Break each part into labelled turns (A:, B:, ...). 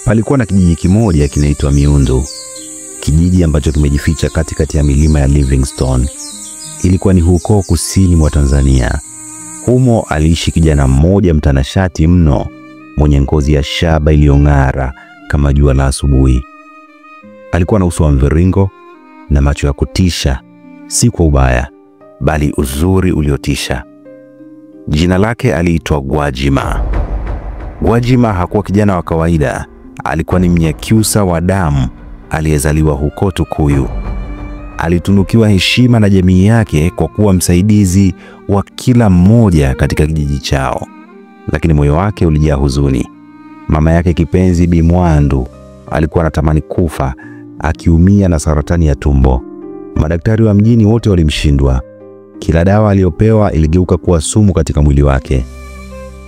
A: Palikuwa na kijiji kimoja kinaitwa Miundu, kijiji ambacho kimejificha katikati ya milima ya Livingstone. Ilikuwa ni huko kusini mwa Tanzania. Humo aliishi kijana mmoja mtanashati mno, mwenye ngozi ya shaba iliyong'ara kama jua la asubuhi. Alikuwa na uso wa mviringo na macho ya kutisha, si kwa ubaya, bali uzuri uliotisha. Jina lake aliitwa Gwajima. Gwajima hakuwa kijana wa kawaida, alikuwa ni Mnyakyusa wa damu aliyezaliwa huko Tukuyu. Alitunukiwa heshima na jamii yake kwa kuwa msaidizi wa kila mmoja katika kijiji chao. Lakini moyo wake ulijaa huzuni. Mama yake kipenzi Bi Mwandu alikuwa anatamani kufa, akiumia na saratani ya tumbo. Madaktari wa mjini wote walimshindwa. Kila dawa aliyopewa iligeuka kuwa sumu katika mwili wake.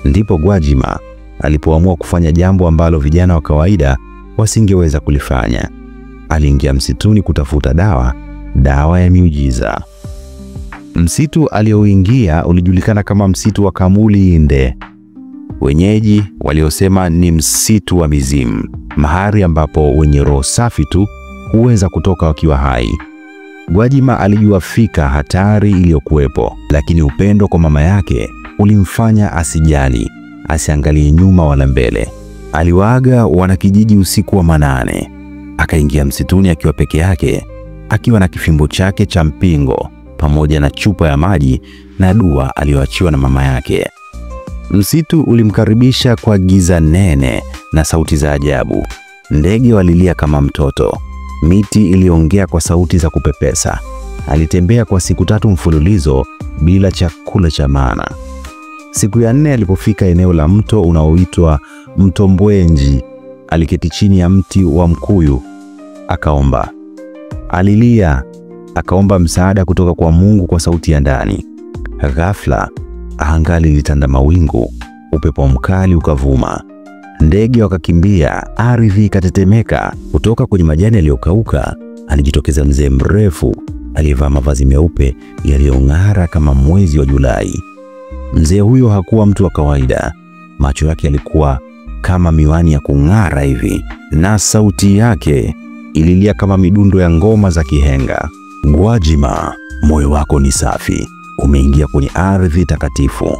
A: Ndipo Gwajima alipoamua kufanya jambo ambalo vijana wa kawaida wasingeweza kulifanya. Aliingia msituni kutafuta dawa ya miujiza. Msitu alioingia ulijulikana kama msitu wa Kamuli-Inde. Wenyeji waliosema ni msitu wa mizimu, mahali ambapo wenye roho safi tu huweza kutoka wakiwa hai. Gwajima alijua fika hatari iliyokuwepo, lakini upendo kwa mama yake ulimfanya asijali, asiangalie nyuma wala mbele. Aliwaaga wanakijiji usiku wa manane. Akaingia msituni akiwa peke yake, akiwa na kifimbo chake cha mpingo pamoja na chupa ya maji na dua aliyoachiwa na mama yake. Msitu ulimkaribisha kwa giza nene na sauti za ajabu. Ndege walilia kama mtoto. Miti iliongea kwa sauti za kupepesa. Alitembea kwa siku 3 mfululizo bila chakula cha maana. Siku ya 4 alipofika eneo la mto unaoitwa Mto Mbwenji, aliketi chini ya mti wa mkuyu. Akaomba. Alilia, akaomba msaada kutoka kwa Mungu kwa sauti ya ndani. Ghafla, anga lilitanda mawingu, upepo mkali ukavuma. Ndege wakakimbia, ardhi ikatetemeka. Kutoka kwenye majani yaliyokauka, alijitokeza mzee mrefu aliyevaa mavazi meupe yaliyong'ara kama mwezi wa Julai. Mzee huyo hakuwa mtu wa kawaida. Macho yake yalikuwa kama miwani ya kung'ara hivi, na sauti yake ililia kama midundo ya ngoma za kihenga. Gwajima, moyo wako ni safi. Umeingia kwenye ardhi takatifu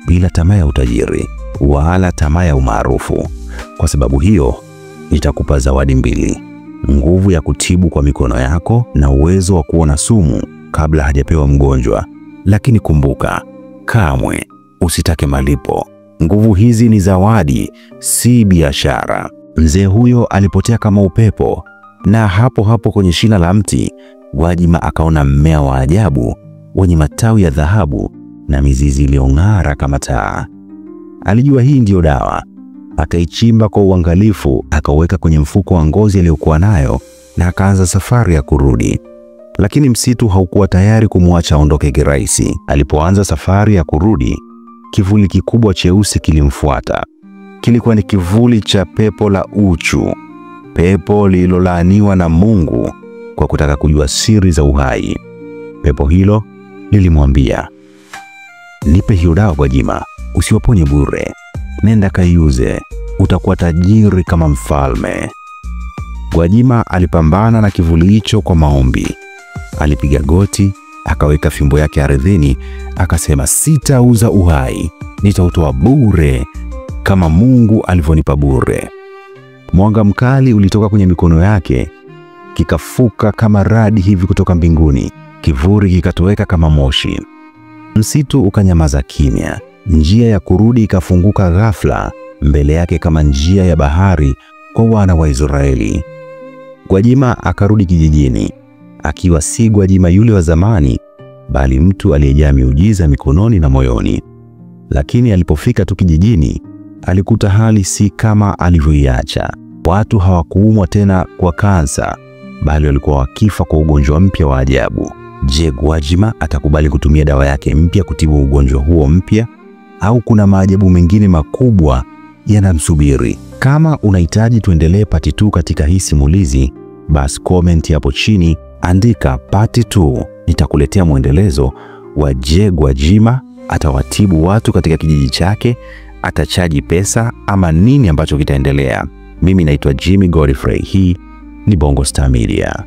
A: bila tamaa ya utajiri wala tamaa ya umaarufu. Kwa sababu hiyo, nitakupa zawadi 2: nguvu ya kutibu kwa mikono yako na uwezo wa kuona sumu kabla hajapewa mgonjwa. Lakini kumbuka, kamwe usitake malipo. Nguvu hizi ni zawadi, si biashara. Mzee huyo alipotea kama upepo, na hapo hapo kwenye shina la mti, Gwajima akaona mmea wa ajabu wenye matawi ya dhahabu na mizizi iliyong'ara kama taa. Alijua hii ndiyo dawa. Akaichimba kwa uangalifu, akaweka kwenye mfuko wa ngozi aliyokuwa nayo na akaanza safari ya kurudi. Lakini msitu haukuwa tayari kumwacha aondoke kirahisi. Alipoanza safari ya kurudi, kivuli kikubwa cheusi kilimfuata. Kilikuwa ni kivuli cha pepo la uchu, pepo lililolaaniwa na Mungu kwa kutaka kujua siri za uhai. Pepo hilo lilimwambia, nipe hiyo dawa Gwajima, usiwaponye bure. Nenda kaiuze, utakuwa tajiri kama mfalme. Gwajima alipambana na kivuli hicho kwa maombi. Alipiga goti, akaweka fimbo yake ardhini, akasema, sitauza uhai, nitautoa bure kama Mungu alivyonipa bure. Mwanga mkali ulitoka kwenye mikono yake, kikafuka kama radi hivi kutoka mbinguni. Kivuli kikatoweka kama moshi. Msitu ukanyamaza kimya. Njia ya kurudi ikafunguka ghafla mbele yake kama njia ya bahari kwa wana wa Israeli. Gwajima akarudi kijijini, akiwa si Gwajima yule wa zamani, bali mtu aliyejaa miujiza mikononi na moyoni. Lakini alipofika tu kijijini, alikuta hali si kama alivyoiacha. Watu hawakuumwa tena kwa kansa, bali walikuwa wakifa kwa ugonjwa mpya wa ajabu. Je, Gwajima atakubali kutumia dawa yake mpya kutibu ugonjwa huo mpya, au kuna maajabu mengine makubwa yanamsubiri? Kama unahitaji tuendelee part 2 katika hii simulizi, basi comment hapo chini, andika part 2. Nitakuletea mwendelezo wa je, Gwajima atawatibu watu katika kijiji chake, atachaji pesa ama nini ambacho kitaendelea. Mimi naitwa Jimmy Godfrey. Hii ni Bongo Star Media.